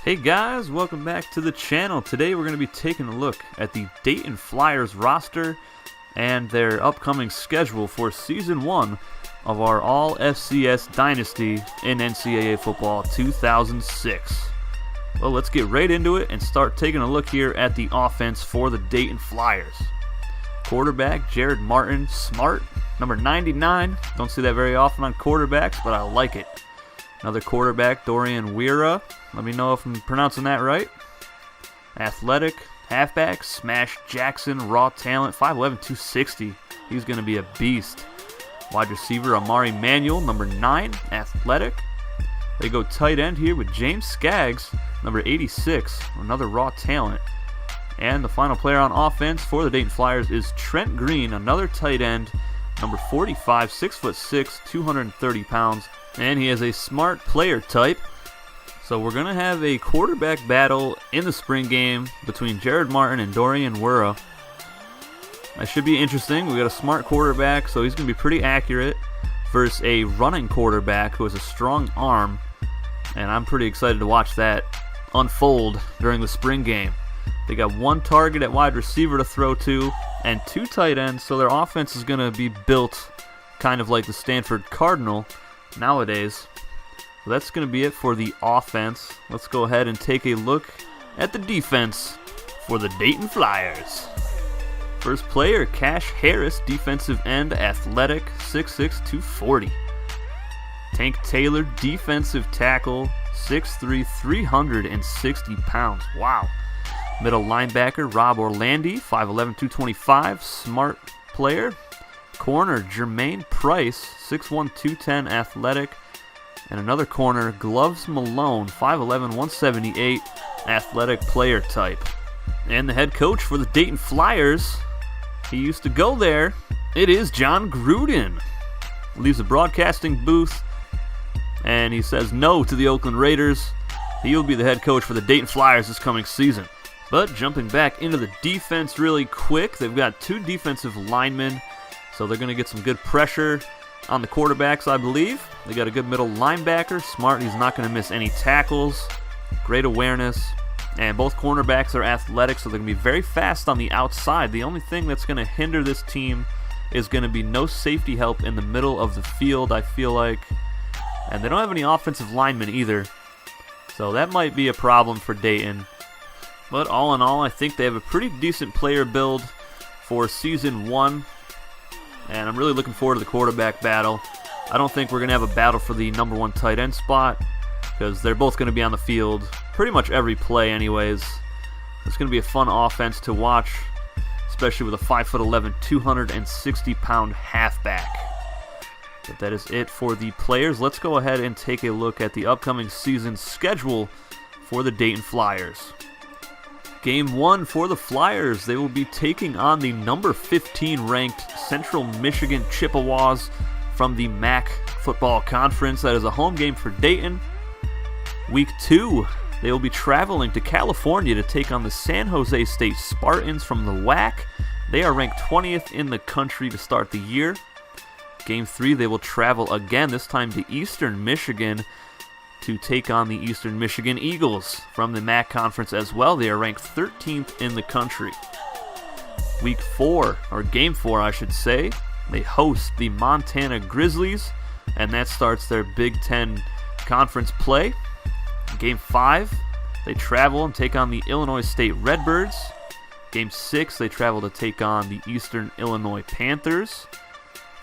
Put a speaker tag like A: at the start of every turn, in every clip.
A: Hey guys, welcome back to the channel. Today we're going to be taking a look at the Dayton Flyers roster and their upcoming schedule for Season 1 of our All-FCS Dynasty in NCAA Football 2006. Well, let's get right into it and start taking a look here at the offense for the Dayton Flyers. Quarterback, Jared Martin, smart, number 99. Don't see that very often on quarterbacks, but I like it. Another quarterback, Dorian Weira. Let me know if I'm pronouncing that right. Athletic, halfback, Smash Jackson, raw talent, 5'11", 260. He's going to be a beast. Wide receiver, Amari Manuel, number 9, athletic. They go tight end here with James Skaggs, number 86, another raw talent. And the final player on offense for the Dayton Flyers is Trent Green, another tight end, number 45, 6'6", 230 pounds. And he has a smart player type. So we're going to have a quarterback battle in the spring game between Jared Martin and Dorian Weira. That should be interesting. We got a smart quarterback, so he's going to be pretty accurate, versus a running quarterback who has a strong arm. And I'm pretty excited to watch that unfold during the spring game. They got one target at wide receiver to throw to and 2 tight ends, so their offense is going to be built kind of like the Stanford Cardinal nowadays. So that's going to be it for the offense. Let's go ahead and take a look at the defense for the Dayton Flyers. First player, Cash Harris, defensive end, athletic, 6'6", 240. Tank Taylor, defensive tackle, 6'3", 360 pounds. Wow. Middle linebacker, Rob Orlandi, 5'11", 225, smart player. Corner, Jermaine Price, 6'1", 210, athletic. And another corner, Gloves Malone, 5'11", 178, athletic player type. And the head coach for the Dayton Flyers, he used to go there. It is John Gruden. Leaves the broadcasting booth, and he says no to the Oakland Raiders. He will be the head coach for the Dayton Flyers this coming season. But jumping back into the defense really quick, they've got 2 defensive linemen, so they're going to get some good pressure on the quarterbacks, I believe. They got a good middle linebacker, smart. He's not going to miss any tackles. Great awareness. And both cornerbacks are athletic, so they're going to be very fast on the outside. The only thing that's going to hinder this team is going to be no safety help in the middle of the field, I feel like. And they don't have any offensive linemen either, so that might be a problem for Dayton. But all in all, I think they have a pretty decent player build for Season 1. And I'm really looking forward to the quarterback battle. I don't think we're going to have a battle for the number 1 tight end spot, because they're both going to be on the field pretty much every play anyways. It's going to be a fun offense to watch, especially with a 5'11", 260-pound halfback. But that is it for the players. Let's go ahead and take a look at the upcoming season schedule for the Dayton Flyers. Game 1 for the Flyers. They will be taking on the number 15 ranked Central Michigan Chippewas from the MAC Football Conference. That is a home game for Dayton. Week 2, they will be traveling to California to take on the San Jose State Spartans from the WAC. They are ranked 20th in the country to start the year. Game 3, they will travel again, this time to Eastern Michigan, to take on the Eastern Michigan Eagles from the MAC Conference as well. They are ranked 13th in the country. Week 4, or Game 4 I should say, they host the Montana Grizzlies, and that starts their Big Ten Conference play. Game 5, they travel and take on the Illinois State Redbirds. Game 6, they travel to take on the Eastern Illinois Panthers,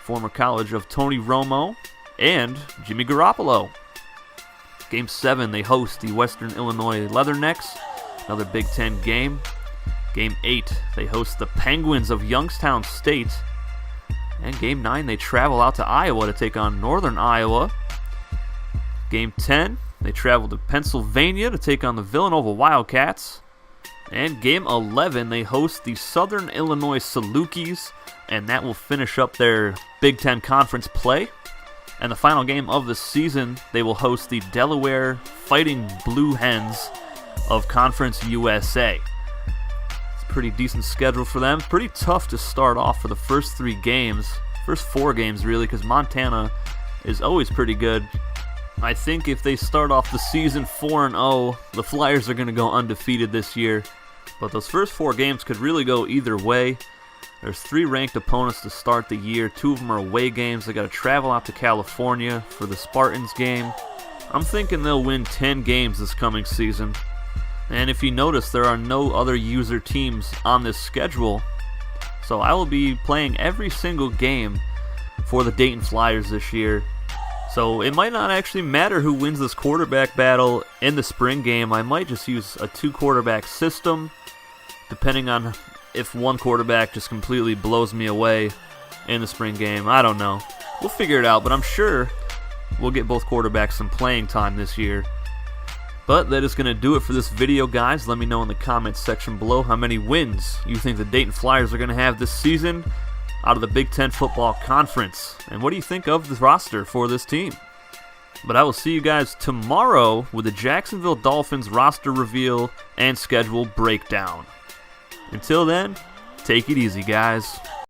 A: former college of Tony Romo and Jimmy Garoppolo. Game 7, they host the Western Illinois Leathernecks, another Big Ten game. Game 8, they host the Penguins of Youngstown State. And Game 9, they travel out to Iowa to take on Northern Iowa. Game 10, they travel to Pennsylvania to take on the Villanova Wildcats. And Game 11, they host the Southern Illinois Salukis, and that will finish up their Big Ten Conference play. And the final game of the season, they will host the Delaware Fighting Blue Hens of Conference USA. It's a pretty decent schedule for them. Pretty tough to start off for the first 3 games. First 4 games, really, because Montana is always pretty good. I think if they start off the season 4-0, the Flyers are going to go undefeated this year. But those first 4 games could really go either way. There's 3 ranked opponents to start the year. 2 of them are away games. They got to travel out to California for the Spartans game. I'm thinking they'll win 10 games this coming season. And if you notice, there are no other user teams on this schedule. So I will be playing every single game for the Dayton Flyers this year. So it might not actually matter who wins this quarterback battle in the spring game. I might just use a 2-quarterback system, depending on if one quarterback just completely blows me away in the spring game. I don't know. We'll figure it out, but I'm sure we'll get both quarterbacks some playing time this year. But that is going to do it for this video, guys. Let me know in the comments section below how many wins you think the Dayton Flyers are going to have this season out of the Big Ten Football Conference. And what do you think of the roster for this team? But I will see you guys tomorrow with the Jacksonville Dolphins roster reveal and schedule breakdown. Until then, take it easy, guys.